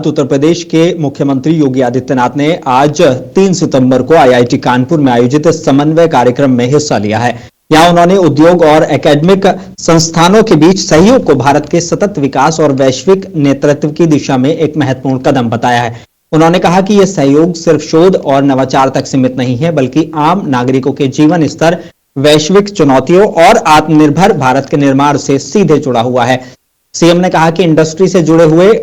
बात उत्तर प्रदेश के मुख्यमंत्री योगी आदित्यनाथ ने आज 3 सितंबर को आईआईटी कानपुर में आयोजित समन्वय कार्यक्रम में हिस्सा लिया है। यहां उन्होंने उद्योग और एकेडमिक संस्थानों के बीच सहयोग को भारत के सतत विकास और वैश्विक नेतृत्व की दिशा में एक महत्वपूर्ण कदम बताया है। उन्होंने कहा कि यह सहयोग सिर्फ शोध और नवाचार तक सीमित नहीं है, बल्कि आम नागरिकों के जीवन स्तर, वैश्विक चुनौतियों और आत्मनिर्भर भारत के निर्माण से सीधे जुड़ा हुआ है। सीएम ने कहा कि इंडस्ट्री से जुड़े हुए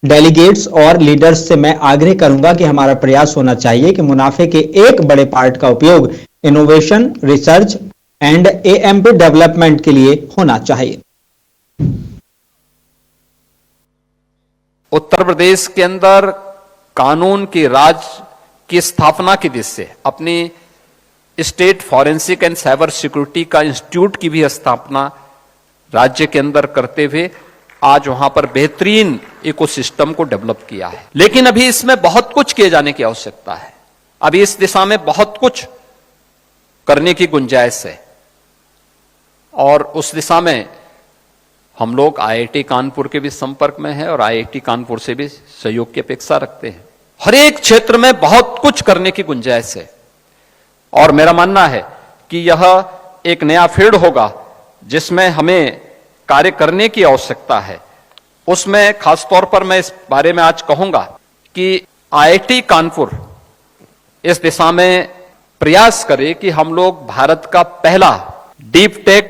डेलीगेट्स और लीडर्स से मैं आग्रह करूंगा कि हमारा प्रयास होना चाहिए कि मुनाफे के एक बड़े पार्ट का उपयोग innovation, research and AMP development के लिए होना चाहिए। उत्तर प्रदेश के अंदर कानून के राज की स्थापना की दिशा से अपनी state forensic and cyber security का इंस्टीट्यूट की भी स्थापना राज्य के अंदर करते हुए आज वहां पर बेहतरीन इकोसिस्टम को डेवलप किया है। लेकिन अभी इसमें बहुत कुछ किए जाने की आवश्यकता है। अभी इस दिशा में बहुत कुछ करने की गुंजाइश है और उस दिशा में हम लोग आईआईटी कानपुर के भी संपर्क में हैं और आईआईटी कानपुर से भी सहयोग की अपेक्षा रखते हैं। हर एक क्षेत्र में बहुत कुछ करने की गुंजाइश है और मेरा मानना है कि यह एक नया फील्ड होगा जिसमें हमें कार्य करने की आवश्यकता है। उसमें खासतौर पर मैं इस बारे में आज कहूंगा कि आईआईटी कानपुर इस दिशा में प्रयास करे कि हम लोग भारत का पहला डीप टेक